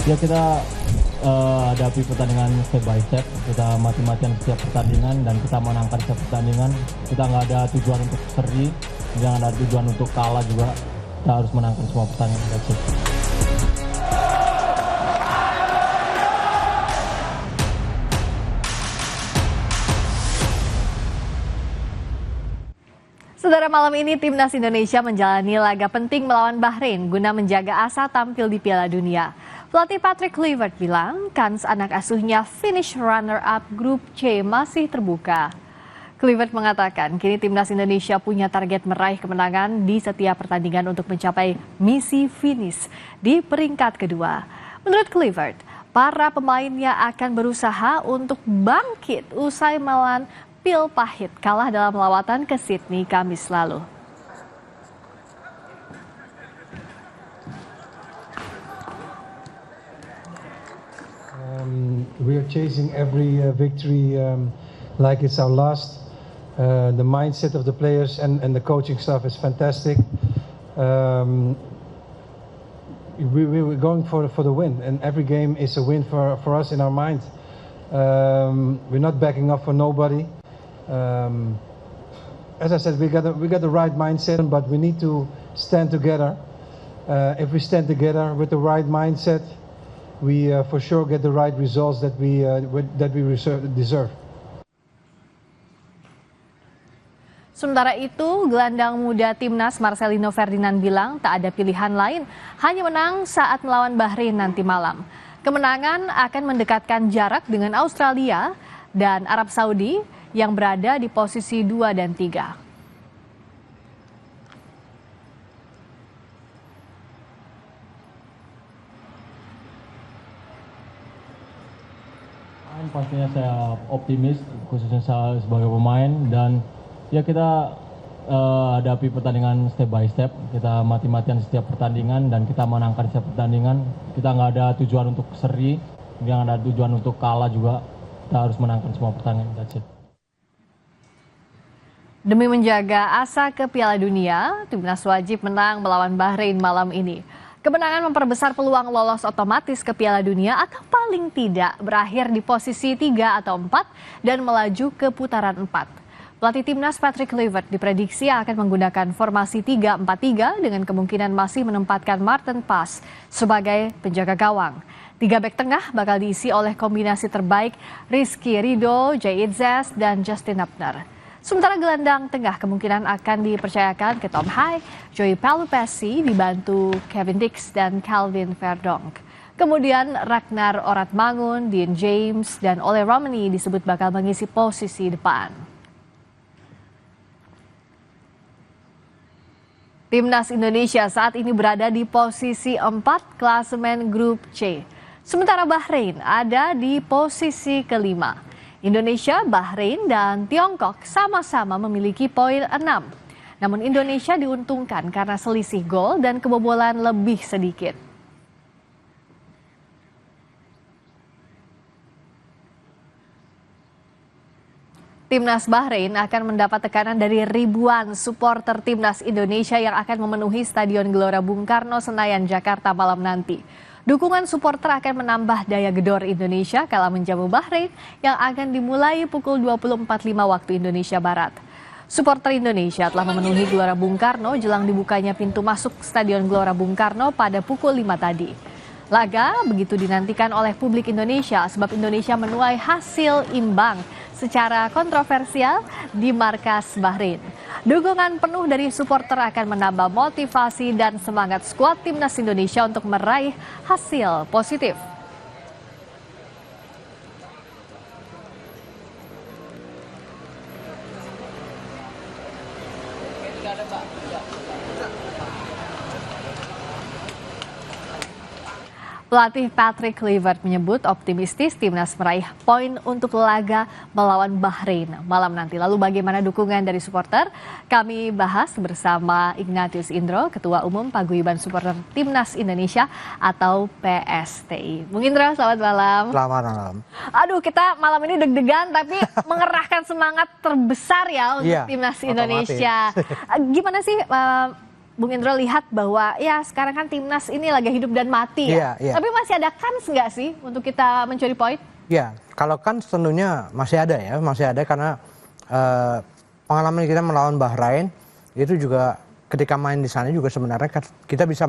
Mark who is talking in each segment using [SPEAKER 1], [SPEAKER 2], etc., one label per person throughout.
[SPEAKER 1] Ya kita hadapi pertandingan step by step, kita mati-matian setiap pertandingan dan kita menangkan setiap pertandingan. Kita nggak ada tujuan untuk seri, jangan ada tujuan untuk kalah juga. Kita harus menangkan semua pertandingan. That's it.
[SPEAKER 2] Saudara, malam ini Timnas Indonesia menjalani laga penting melawan Bahrain guna menjaga asa tampil di Piala Dunia. Pelatih Patrick Kluivert bilang kans anak asuhnya finish runner-up grup C masih terbuka. Kluivert mengatakan kini Timnas Indonesia punya target meraih kemenangan di setiap pertandingan untuk mencapai misi finish di peringkat kedua. Menurut Kluivert, para pemainnya akan berusaha untuk bangkit usai melawan pil pahit kalah dalam lawatan ke Sydney Kamis lalu.
[SPEAKER 3] We are chasing every victory like it's our last. The mindset of the players and the coaching staff is fantastic. We're going for the win, and every game is a win for us in our mind. We're not backing up for nobody. As I said, we got the right mindset, but we need to stand together. If we stand together with the right mindset, we for sure get the right results that we deserve.
[SPEAKER 2] Sementara itu, gelandang muda Timnas Marcelino Ferdinand bilang tak ada pilihan lain, hanya menang saat melawan Bahrain nanti malam. Kemenangan akan mendekatkan jarak dengan Australia dan Arab Saudi yang berada di posisi 2 dan 3.
[SPEAKER 1] Pastinya saya optimis, khususnya saya sebagai pemain, dan ya kita hadapi pertandingan step by step, kita mati-matian setiap pertandingan dan kita menangkan setiap pertandingan. Kita nggak ada tujuan untuk seri, jangan ada tujuan untuk kalah juga. Kita harus menangkan semua pertandingan. That's it.
[SPEAKER 2] Demi menjaga asa ke Piala Dunia, Timnas wajib menang melawan Bahrain malam ini. Kemenangan memperbesar peluang lolos otomatis ke Piala Dunia atau paling tidak berakhir di posisi 3 atau 4 dan melaju ke putaran 4. Pelatih Timnas Patrick Kluivert diprediksi akan menggunakan formasi 3-4-3 dengan kemungkinan masih menempatkan Maarten Pas sebagai penjaga gawang. 3 bek tengah bakal diisi oleh kombinasi terbaik Rizky Ridho, Jay Itzes, dan Justin Hubner. Sementara gelandang tengah kemungkinan akan dipercayakan ke Tom Hai, Joey Pelupessy dibantu Kevin Dix dan Calvin Verdonk. Kemudian Ragnar Oratmangun, Dean James, dan Ole Romani disebut bakal mengisi posisi depan. Timnas Indonesia saat ini berada di posisi 4 klasemen grup C. Sementara Bahrain ada di posisi kelima. Indonesia, Bahrain, dan Tiongkok sama-sama memiliki poin 6. Namun Indonesia diuntungkan karena selisih gol dan kebobolan lebih sedikit. Timnas Bahrain akan mendapat tekanan dari ribuan supporter Timnas Indonesia yang akan memenuhi Stadion Gelora Bung Karno, Senayan, Jakarta malam nanti. Dukungan supporter akan menambah daya gedor Indonesia kala menjamu Bahrain yang akan dimulai pukul 20.45 waktu Indonesia Barat. Supporter Indonesia telah memenuhi Gelora Bung Karno jelang dibukanya pintu masuk Stadion Gelora Bung Karno pada pukul 5 tadi. Laga begitu dinantikan oleh publik Indonesia sebab Indonesia menuai hasil imbang secara kontroversial di markas Bahrain. Dukungan penuh dari supporter akan menambah motivasi dan semangat skuad Timnas Indonesia untuk meraih hasil positif. Pelatih Patrick Kluivert menyebut optimistis Timnas meraih poin untuk laga melawan Bahrain malam nanti. Lalu bagaimana dukungan dari supporter? Kami bahas bersama Ignatius Indro, Ketua Umum Paguyuban Supporter Timnas Indonesia atau PSTI. Bung Indro, selamat malam.
[SPEAKER 4] Selamat malam.
[SPEAKER 2] Aduh, kita malam ini deg-degan tapi mengerahkan semangat terbesar ya untuk Timnas Indonesia. Gimana sih Bung Indro lihat bahwa ya sekarang kan timnas ini lagi hidup dan mati ya.
[SPEAKER 4] Iya.
[SPEAKER 2] Tapi masih ada kans nggak sih untuk kita mencuri poin?
[SPEAKER 4] Ya, kalau kan tentunya masih ada ya, masih ada karena pengalaman kita melawan Bahrain itu juga ketika main di sana juga sebenarnya kita bisa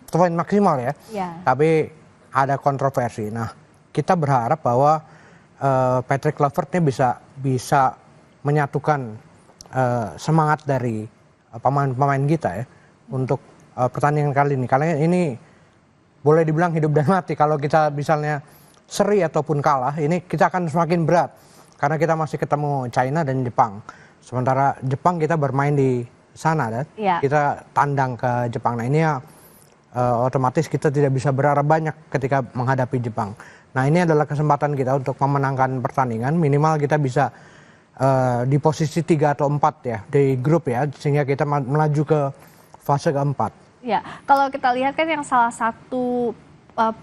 [SPEAKER 4] poin maksimal ya. Tapi ada kontroversi. Nah, kita berharap bahwa Patrick Kluivert ini bisa menyatukan semangat dari pemain kita ya untuk pertandingan kali ini. Karena ini boleh dibilang hidup dan mati. Kalau kita misalnya seri ataupun kalah, ini kita akan semakin berat karena kita masih ketemu China dan Jepang. Sementara Jepang kita bermain di sana dan kita tandang ke Jepang. Nah ini ya otomatis kita tidak bisa berharap banyak ketika menghadapi Jepang. Nah ini adalah kesempatan kita untuk memenangkan pertandingan. Minimal kita bisa di posisi 3 atau 4 ya di grup ya, sehingga kita melaju ke fase keempat.
[SPEAKER 2] Ya, kalau kita lihat kan yang salah satu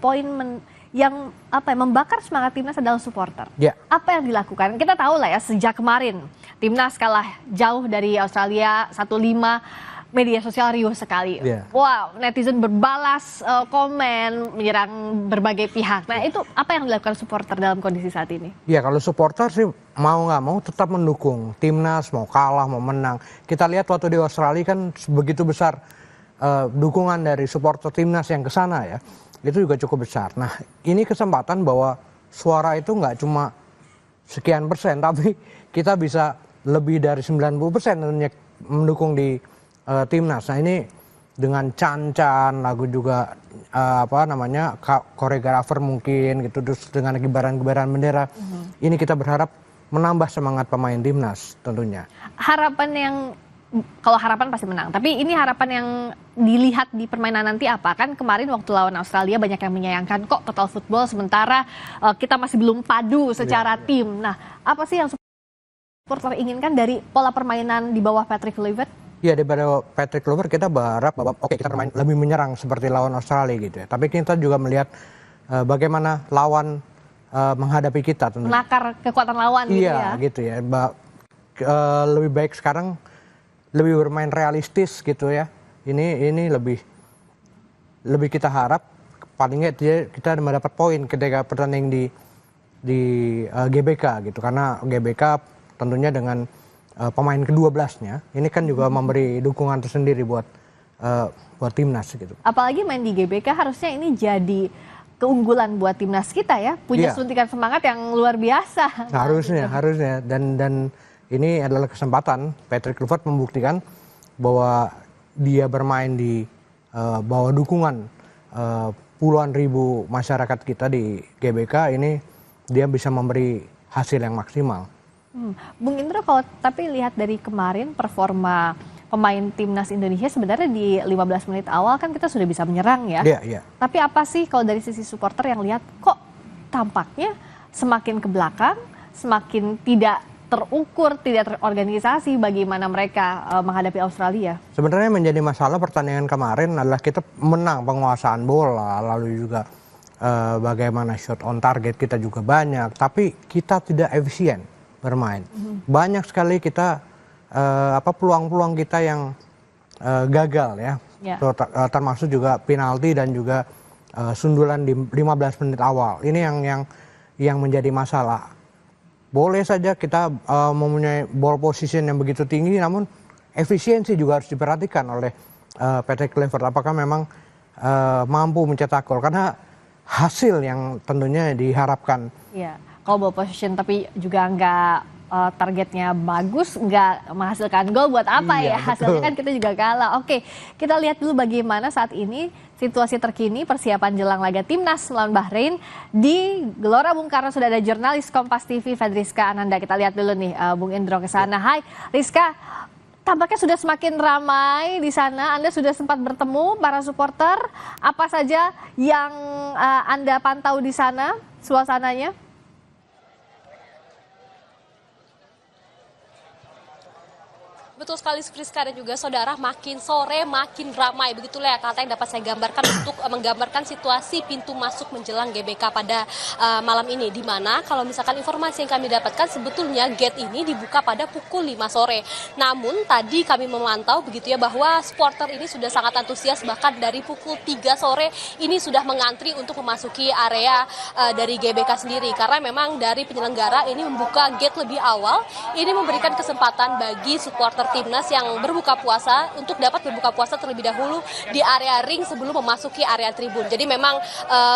[SPEAKER 2] poin yang membakar semangat timnas adalah supporter. Apa yang dilakukan? Kita tahu lah ya, sejak kemarin timnas kalah jauh dari Australia 1-5. Media sosial riuh sekali. Wow, netizen berbalas komen, menyerang berbagai pihak. Nah itu apa yang dilakukan supporter dalam kondisi saat ini? Ya
[SPEAKER 4] kalau supporter sih mau nggak mau tetap mendukung timnas, mau kalah mau menang. Kita lihat waktu di Australia kan begitu besar dukungan dari supporter timnas yang ke sana ya. Itu juga cukup besar. Nah ini kesempatan bahwa suara itu nggak cuma sekian persen, tapi kita bisa lebih dari 90% mendukung di timnas. Nah ini dengan Chan-Chan, lagu juga koreografer mungkin gitu, terus dengan kibaran-kibaran bendera. Ini kita berharap menambah semangat pemain timnas tentunya.
[SPEAKER 2] Harapan yang, kalau harapan pasti menang, tapi ini harapan yang dilihat di permainan nanti apa? Kan kemarin waktu lawan Australia banyak yang menyayangkan kok total football, sementara kita masih belum padu secara tim. Nah apa sih yang supporter inginkan dari pola permainan di bawah Patrick Kluivert?
[SPEAKER 4] Ya daripada Patrick Kluivert kita berharap bahwa kita bermain lebih menyerang seperti lawan Australia gitu ya. Tapi kita juga melihat bagaimana lawan menghadapi kita.
[SPEAKER 2] Menakar kekuatan lawan gitu ya.
[SPEAKER 4] Iya gitu ya. Lebih baik sekarang lebih bermain realistis gitu ya. Ini lebih kita harap paling nggak kita mendapat poin ketika pertandingan di GBK gitu. Karena GBK tentunya dengan pemain ke-12-nya ini kan juga memberi dukungan tersendiri buat timnas gitu.
[SPEAKER 2] Apalagi main di GBK harusnya ini jadi keunggulan buat timnas kita ya, punya suntikan semangat yang luar biasa.
[SPEAKER 4] Harusnya dan ini adalah kesempatan Patrick Kluivert membuktikan bahwa dia bermain di bawah dukungan puluhan ribu masyarakat kita di GBK, ini dia bisa memberi hasil yang maksimal.
[SPEAKER 2] Bung Indro, kalau tapi lihat dari kemarin performa pemain timnas Indonesia sebenarnya di 15 menit awal kan kita sudah bisa menyerang ya. Tapi apa sih kalau dari sisi supporter yang lihat kok tampaknya semakin ke belakang, semakin tidak terukur, tidak terorganisasi bagaimana mereka menghadapi Australia?
[SPEAKER 4] Sebenarnya menjadi masalah pertandingan kemarin adalah kita menang penguasaan bola, lalu juga bagaimana shot on target kita juga banyak, tapi kita tidak efisien bermain. Banyak sekali kita peluang-peluang kita yang gagal ya. Termasuk juga penalti dan juga sundulan di 15 menit awal. Ini yang menjadi masalah. Boleh saja kita mempunyai ball position yang begitu tinggi, namun efisiensi juga harus diperhatikan oleh Patrick Kluivert. Apakah memang mampu mencetak gol? Karena hasil yang tentunya diharapkan.
[SPEAKER 2] Kalau ball position tapi juga nggak targetnya bagus, nggak menghasilkan gol, buat apa ya? Hasilnya kan kita juga kalah. Oke, kita lihat dulu bagaimana saat ini situasi terkini persiapan jelang laga timnas melawan Bahrain di Gelora Bung Karno. Sudah ada jurnalis Kompas TV Fedriska Ananda. Kita lihat dulu nih Bung Indro ke sana. Hai Rizka, tampaknya sudah semakin ramai di sana. Anda sudah sempat bertemu para supporter. Apa saja yang Anda pantau di sana suasananya?
[SPEAKER 5] Betul sekali Friska dan juga saudara, makin sore makin ramai. Begitulah ya kata yang dapat saya gambarkan untuk menggambarkan situasi pintu masuk menjelang GBK pada malam ini. Di mana kalau misalkan informasi yang kami dapatkan sebetulnya gate ini dibuka pada pukul 5 sore. Namun tadi kami memantau begitu ya bahwa supporter ini sudah sangat antusias, bahkan dari pukul 3 sore ini sudah mengantri untuk memasuki area dari GBK sendiri. Karena memang dari penyelenggara ini membuka gate lebih awal, ini memberikan kesempatan bagi supporter timnas yang berbuka puasa untuk dapat berbuka puasa terlebih dahulu di area ring sebelum memasuki area tribun. Jadi memang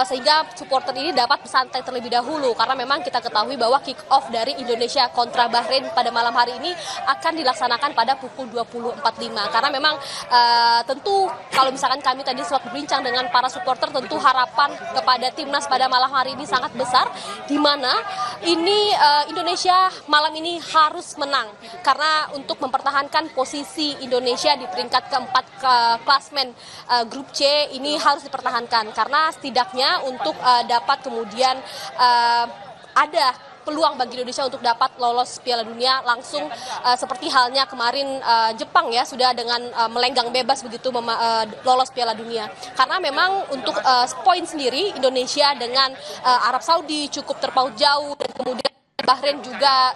[SPEAKER 5] sehingga supporter ini dapat bersantai terlebih dahulu karena memang kita ketahui bahwa kick off dari Indonesia kontra Bahrain pada malam hari ini akan dilaksanakan pada pukul 20.45. Karena memang tentu kalau misalkan kami tadi sempat berbincang dengan para supporter, tentu harapan kepada timnas pada malam hari ini sangat besar, di mana ini Indonesia malam ini harus menang karena untuk mempertahankan posisi Indonesia di peringkat keempat klasmen grup C ini harus dipertahankan karena setidaknya untuk dapat kemudian ada peluang bagi Indonesia untuk dapat lolos Piala Dunia langsung seperti halnya kemarin Jepang ya sudah dengan melenggang bebas begitu lolos Piala Dunia. Karena memang untuk poin sendiri Indonesia dengan Arab Saudi cukup terpaut jauh dan kemudian Bahrain juga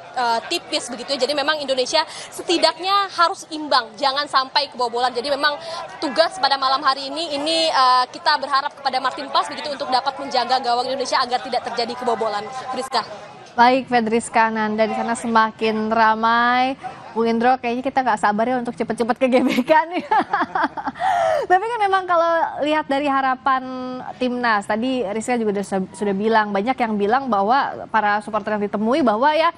[SPEAKER 5] tipis begitu ya. Jadi memang Indonesia setidaknya harus imbang, jangan sampai kebobolan. Jadi memang tugas pada malam hari ini kita berharap kepada Martin Paes begitu untuk dapat menjaga gawang Indonesia agar tidak terjadi kebobolan. Friska.
[SPEAKER 2] Baik, Fedriska Nanda di sana semakin ramai. Bung Indro, kayaknya kita nggak sabar ya untuk cepet-cepet ke GBK nih. Tapi kan memang kalau lihat dari harapan timnas, tadi Rizka juga sudah bilang, banyak yang bilang bahwa para supporter yang ditemui bahwa ya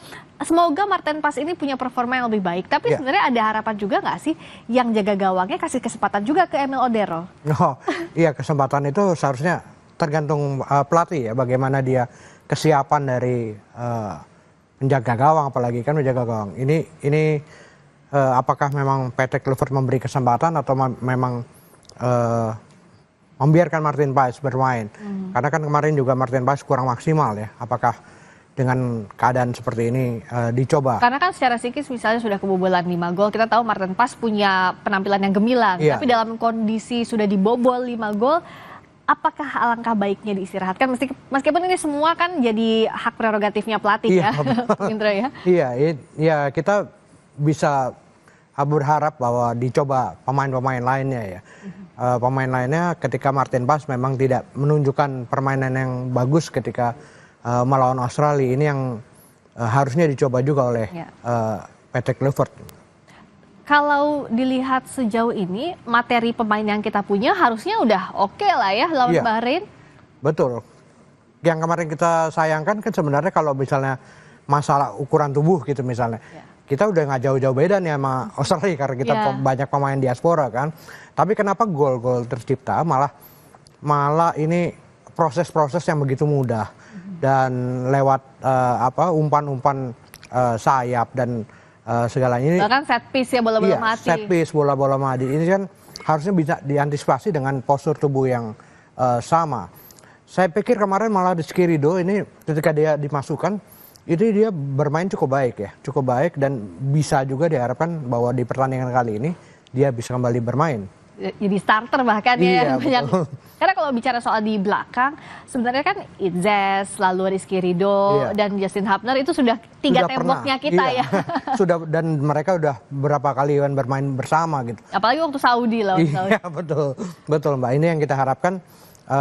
[SPEAKER 2] semoga Martin Paes ini punya performa yang lebih baik. Tapi sebenarnya ada harapan juga nggak sih yang jaga gawangnya kasih kesempatan juga ke Emil Odero?
[SPEAKER 4] Oh, iya, kesempatan itu seharusnya tergantung pelatih ya, bagaimana dia kesiapan dari menjaga gawang, apalagi kan menjaga gawang. Ini apakah memang Patrick Kluivert memberi kesempatan atau memang membiarkan Martin Paes bermain? Karena kan kemarin juga Martin Paes kurang maksimal ya. Apakah dengan keadaan seperti ini dicoba?
[SPEAKER 2] Karena kan secara psikis misalnya sudah kebobolan 5 gol, kita tahu Martin Paes punya penampilan yang gemilang. Tapi dalam kondisi sudah dibobol 5 gol, apakah alangkah baiknya diistirahatkan? Meskipun ini semua kan jadi hak prerogatifnya pelatih ya, Indra ya?
[SPEAKER 4] Iya, kita bisa berharap bahwa dicoba pemain-pemain lainnya ya. Pemain lainnya ketika Martin Paes memang tidak menunjukkan permainan yang bagus ketika melawan Australia, ini yang harusnya dicoba juga oleh Patrick Kluivert.
[SPEAKER 2] Kalau dilihat sejauh ini, materi pemain yang kita punya harusnya udah oke lah ya lawan Bahrain.
[SPEAKER 4] Betul. Yang kemarin kita sayangkan kan sebenarnya kalau misalnya masalah ukuran tubuh gitu misalnya. Kita udah nggak jauh-jauh beda nih sama Australia karena kita banyak pemain diaspora kan. Tapi kenapa gol-gol tercipta malah ini proses-proses yang begitu mudah. Dan lewat umpan-umpan sayap dan segalanya ini.
[SPEAKER 2] Bahkan set piece ya, bola-bola mati.
[SPEAKER 4] Set piece, bola-bola mati. Ini kan harusnya bisa diantisipasi dengan postur tubuh yang sama. Saya pikir kemarin malah Rizky Ridho ini ketika dia dimasukkan, itu dia bermain cukup baik ya. Cukup baik dan bisa juga diharapkan bahwa di pertandingan kali ini dia bisa kembali bermain.
[SPEAKER 2] Jadi starter bahkan ya. Karena kalau bicara soal di belakang, sebenarnya kan Itzes, lalu Rizky Ridho dan Justin Hubner itu sudah tiga temboknya kita ya.
[SPEAKER 4] Sudah, dan mereka udah berapa kali bermain bersama gitu.
[SPEAKER 2] Apalagi waktu Saudi lah.
[SPEAKER 4] Iya, betul Mbak. Ini yang kita harapkan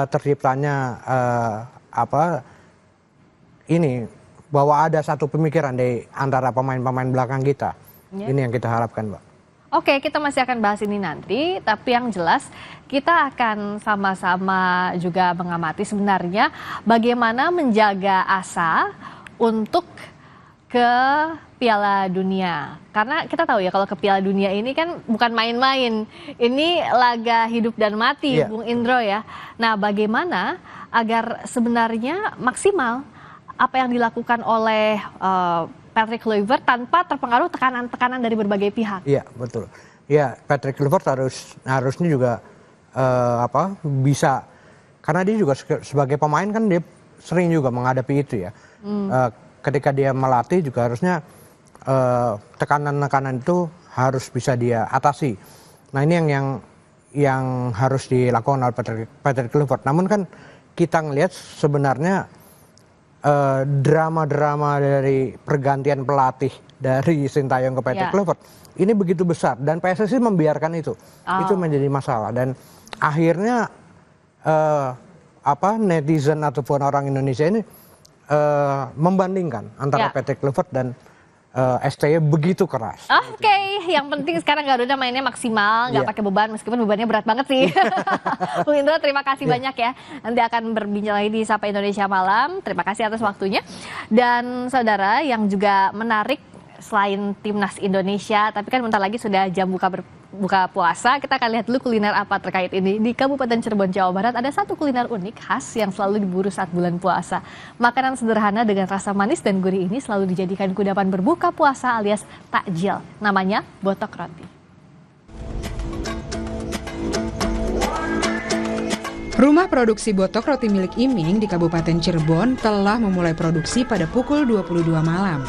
[SPEAKER 4] terciptanya ini bahwa ada satu pemikiran di antara pemain-pemain belakang kita. Ini yang kita harapkan, Mbak.
[SPEAKER 2] Oke, kita masih akan bahas ini nanti, tapi yang jelas kita akan sama-sama juga mengamati sebenarnya bagaimana menjaga asa untuk ke Piala Dunia. Karena kita tahu ya kalau ke Piala Dunia ini kan bukan main-main, ini laga hidup dan mati, Bung Indro ya. Nah, bagaimana agar sebenarnya maksimal apa yang dilakukan oleh Patrick Kluivert tanpa terpengaruh tekanan-tekanan dari berbagai pihak.
[SPEAKER 4] Iya, betul. Ya, Patrick Kluivert harusnya juga bisa, karena dia juga sebagai pemain kan dia sering juga menghadapi itu ya. Ketika dia melatih juga harusnya tekanan-tekanan itu harus bisa dia atasi. Nah ini yang harus dilakukan oleh Patrick Kluivert. Namun kan kita ngelihat sebenarnya drama-drama dari pergantian pelatih dari Sintayong ke Patrick Kluivert ini begitu besar dan PSSI membiarkan itu. Itu menjadi masalah dan akhirnya netizen ataupun orang Indonesia ini membandingkan antara Patrick Kluivert dan STY begitu keras.
[SPEAKER 2] Oke, yang penting sekarang Garuda mainnya maksimal, nggak pakai beban meskipun bebannya berat banget sih. Bung Indra, terima kasih banyak ya. Nanti akan berbincang lagi di Sapa Indonesia Malam. Terima kasih atas waktunya. Dan saudara yang juga menarik selain Timnas Indonesia, tapi kan bentar lagi sudah jam buka puasa, kita akan lihat dulu kuliner apa terkait ini. Di Kabupaten Cirebon, Jawa Barat ada satu kuliner unik khas yang selalu diburu saat bulan puasa. Makanan sederhana dengan rasa manis dan gurih ini selalu dijadikan kudapan berbuka puasa alias takjil. Namanya botok roti.
[SPEAKER 6] Rumah produksi botok roti milik Iming di Kabupaten Cirebon telah memulai produksi pada pukul 22 malam.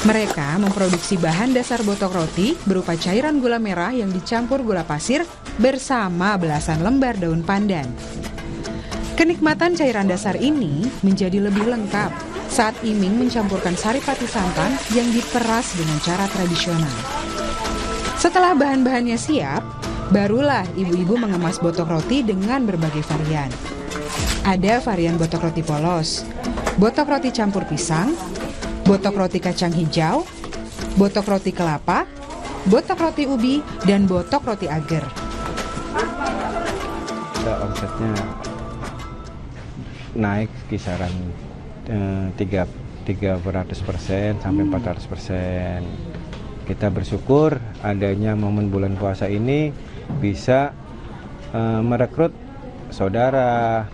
[SPEAKER 6] Mereka memproduksi bahan dasar botok roti berupa cairan gula merah yang dicampur gula pasir bersama belasan lembar daun pandan. Kenikmatan cairan dasar ini menjadi lebih lengkap saat Iming mencampurkan sari pati santan yang diperas dengan cara tradisional. Setelah bahan-bahannya siap, barulah ibu-ibu mengemas botok roti dengan berbagai varian. Ada varian botok roti polos, botok roti campur pisang, botok roti kacang hijau, botok roti kelapa, botok roti ubi, dan botok roti agar.
[SPEAKER 7] Omsetnya naik kisaran 300% sampai 400%. Kita bersyukur adanya momen bulan puasa ini bisa merekrut saudara,